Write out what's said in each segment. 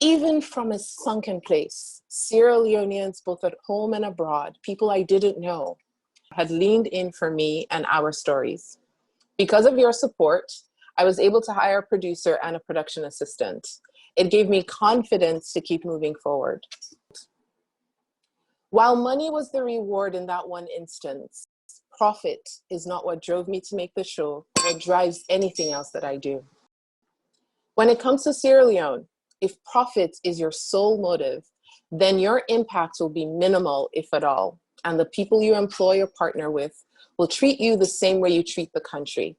Even from a sunken place, Sierra Leoneans, both at home and abroad, people I didn't know, had leaned in for me and our stories. Because of your support, I was able to hire a producer and a production assistant. It gave me confidence to keep moving forward. While money was the reward in that one instance, profit is not what drove me to make the show, what drives anything else that I do. When it comes to Sierra Leone, if profit is your sole motive, then your impact will be minimal, if at all, and the people you employ or partner with will treat you the same way you treat the country,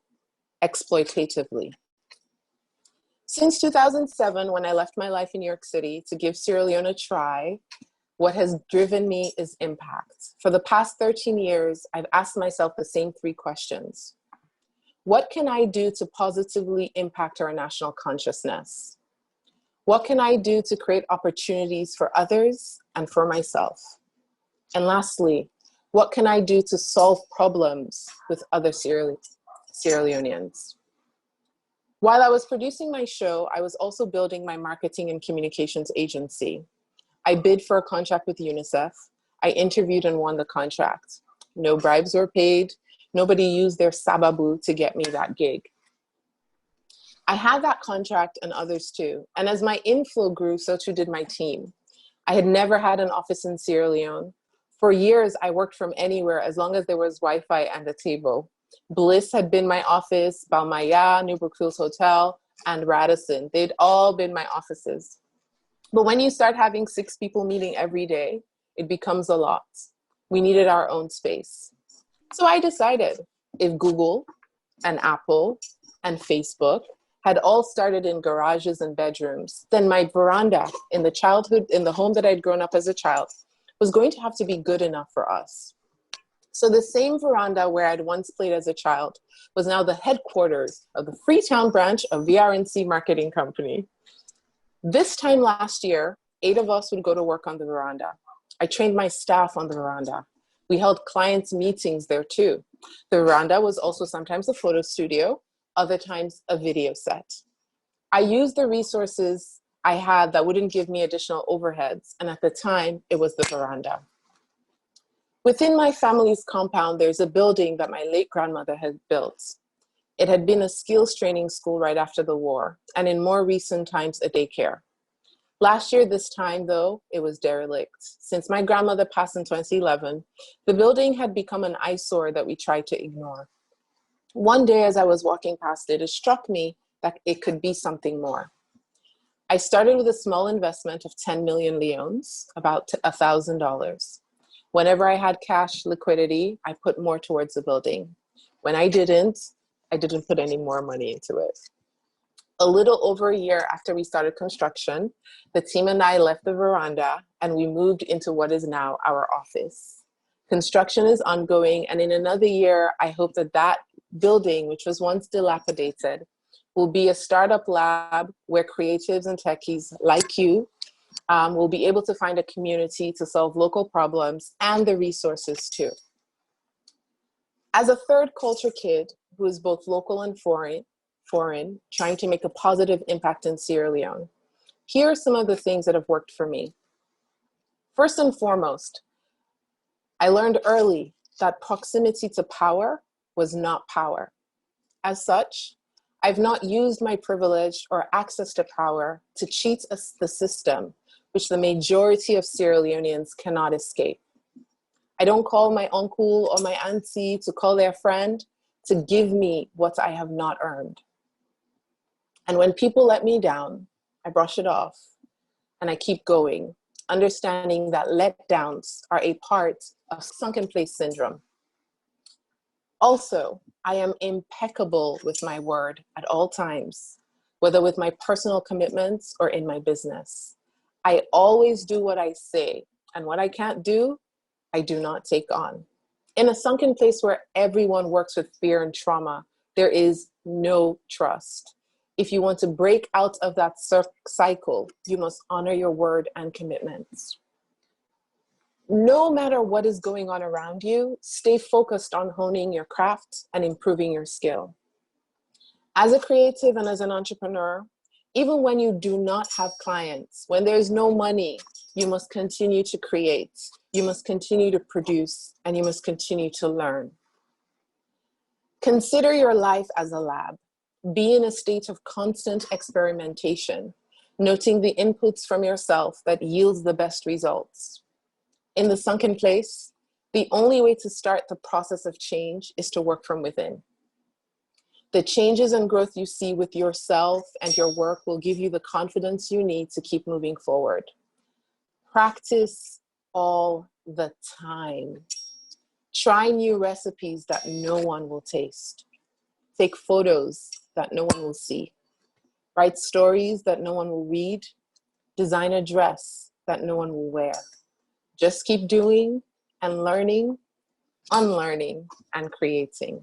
exploitatively. Since 2007, when I left my life in New York City to give Sierra Leone a try, what has driven me is impact. For the past 13 years, I've asked myself the same three questions. What can I do to positively impact our national consciousness? What can I do to create opportunities for others and for myself? And lastly, what can I do to solve problems with other Sierra Leoneans? While I was producing my show, I was also building my marketing and communications agency. I bid for a contract with UNICEF. I interviewed and won the contract. No bribes were paid. Nobody used their sababu to get me that gig. I had that contract and others too. And as my inflow grew, so too did my team. I had never had an office in Sierra Leone. For years, I worked from anywhere as long as there was Wi-Fi and a table. Bliss had been my office, Balmaya, Newbrook Hills Hotel, and Radisson. They'd all been my offices. But when you start having 6 people meeting every day, it becomes a lot. We needed our own space. So I decided if Google and Apple and Facebook had all started in garages and bedrooms, then my veranda in the home that I'd grown up as a child, was going to have to be good enough for us. So the same veranda where I'd once played as a child was now the headquarters of the Freetown branch of VRNC Marketing Company. This time last year, 8 of us would go to work on the veranda. I trained my staff on the veranda. We held clients' meetings there too. The veranda was also sometimes a photo studio, other times a video set. I used the resources I had that wouldn't give me additional overheads, and at the time, it was the veranda. Within my family's compound, there's a building that my late grandmother had built. It had been a skills training school right after the war, and in more recent times, a daycare. Last year, this time though, it was derelict. Since my grandmother passed in 2011, the building had become an eyesore that we tried to ignore. One day as I was walking past it, it struck me that it could be something more. I started with a small investment of 10 million leones, about $1,000. Whenever I had cash liquidity, I put more towards the building. When I didn't put any more money into it. A little over a year after we started construction, the team and I left the veranda and we moved into what is now our office. Construction is ongoing, and in another year, I hope that that building, which was once dilapidated, will be a startup lab where creatives and techies like you will be able to find a community to solve local problems and the resources too. As a third culture kid who is both local and foreign, trying to make a positive impact in Sierra Leone, here are some of the things that have worked for me. First and foremost, I learned early that proximity to power was not power. As such, I've not used my privilege or access to power to cheat the system, which the majority of Sierra Leoneans cannot escape. I don't call my uncle or my auntie to call their friend to give me what I have not earned. And when people let me down, I brush it off and I keep going, understanding that letdowns are a part of sunken place syndrome. Also, I am impeccable with my word at all times, whether with my personal commitments or in my business. I always do what I say, and what I can't do, I do not take on. In a sunken place where everyone works with fear and trauma, there is no trust. If you want to break out of that cycle, you must honor your word and commitments. No matter what is going on around you, stay focused on honing your craft and improving your skill. As a creative and as an entrepreneur, Even when you do not have clients, when there's no money, you must continue to create, you must continue to produce, and you must continue to learn. Consider your life as a lab. Be in a state of constant experimentation, noting the inputs from yourself that yields the best results. In the sunken place, the only way to start the process of change is to work from within. The changes and growth you see with yourself and your work will give you the confidence you need to keep moving forward. Practice all the time. Try new recipes that no one will taste. Take photos that no one will see. Write stories that no one will read. Design a dress that no one will wear. Just keep doing and learning, unlearning, and creating.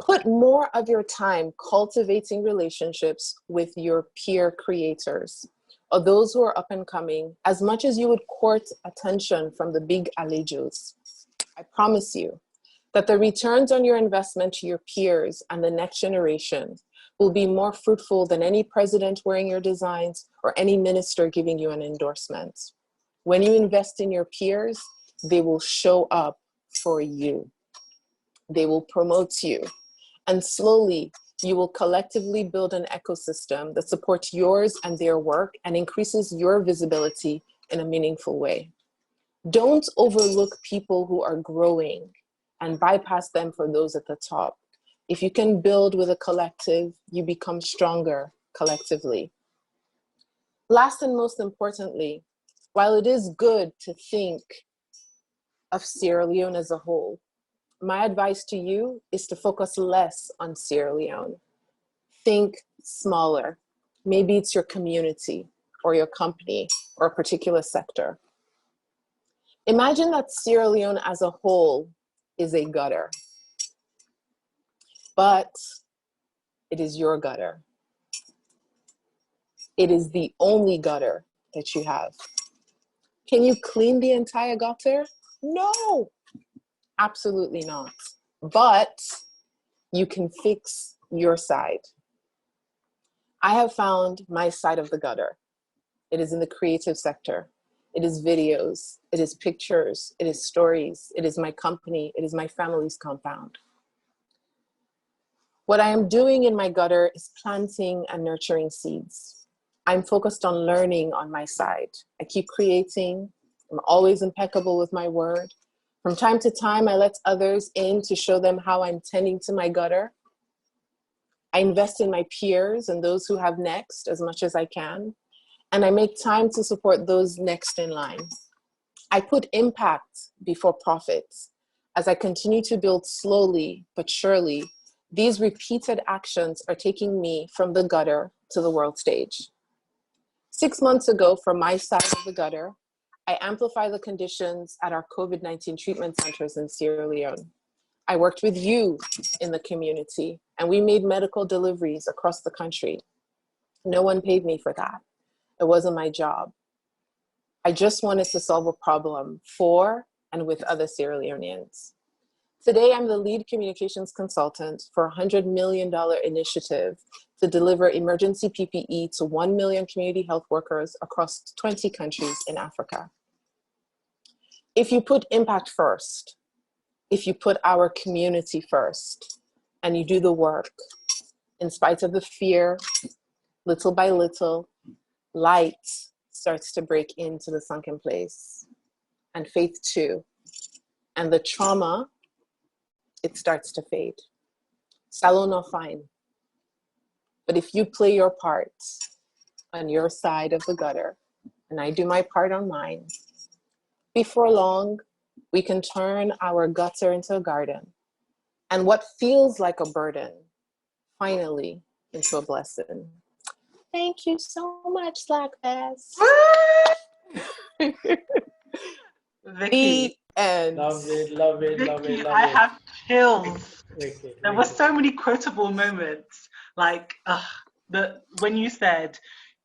Put more of your time cultivating relationships with your peer creators, or those who are up and coming, as much as you would court attention from the big alejos. I promise you that the returns on your investment to your peers and the next generation will be more fruitful than any president wearing your designs or any minister giving you an endorsement. When you invest in your peers, they will show up for you. They will promote you. And slowly, you will collectively build an ecosystem that supports yours and their work and increases your visibility in a meaningful way. Don't overlook people who are growing and bypass them for those at the top. If you can build with a collective, you become stronger collectively. Last and most importantly, while it is good to think of Sierra Leone as a whole, my advice to you is to focus less on Sierra Leone. Think smaller. Maybe it's your community or your company or a particular sector. Imagine that Sierra Leone as a whole is a gutter, but it is your gutter. It is the only gutter that you have. Can you clean the entire gutter? No, absolutely not. But you can fix your side. I have found my side of the gutter. It is in the creative sector. It is videos, it is pictures, it is stories, it is my company, it is my family's compound. What I am doing in my gutter is planting and nurturing seeds. I'm focused on learning on my side. I keep creating. I'm always impeccable with my word. From time to time, I let others in to show them how I'm tending to my gutter. I invest in my peers and those who have next as much as I can. And I make time to support those next in line. I put impact before profits. As I continue to build slowly but surely, these repeated actions are taking me from the gutter to the world stage. 6 months ago, from my side of the gutter, I amplified the conditions at our COVID-19 treatment centers in Sierra Leone. I worked with you in the community, and we made medical deliveries across the country. No one paid me for that. It wasn't my job. I just wanted to solve a problem for and with other Sierra Leoneans. Today, I'm the lead communications consultant for a $100 million initiative to deliver emergency PPE to 1 million community health workers across 20 countries in Africa. If you put impact first, if you put our community first, and you do the work, in spite of the fear, little by little, light starts to break into the sunken place, and faith too. And the trauma, it starts to fade. Salon or fine. But if you play your part on your side of the gutter, and I do my part on mine, before long, we can turn our gutter into a garden. And what feels like a burden, finally, into a blessing. Thank you so much, Slack Pass. Vickie, and love it, love it, love it, Vickie, love I it. have chills. Vickie, There were Vickie. so many quotable moments. Like when you said,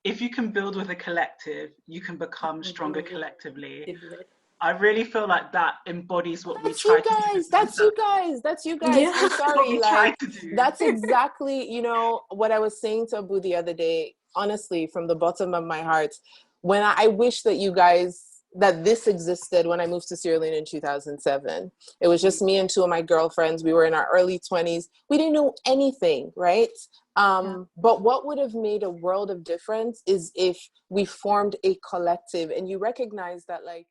if you can build with a collective, you can become stronger collectively. I really feel like that embodies what we That's try you to do with guys. That's mental you health. guys. That's you guys. Yeah. I'm What sorry. we try Like, to do. that's exactly, you know, what I was saying to Abu the other day, honestly, from the bottom of my heart. When I wish that you guys, that this existed when I moved to Sierra Leone in 2007. It was just me and two of my girlfriends. We were in our early 20s. We didn't know anything, right? But what would have made a world of difference is if we formed a collective and you recognize that, like,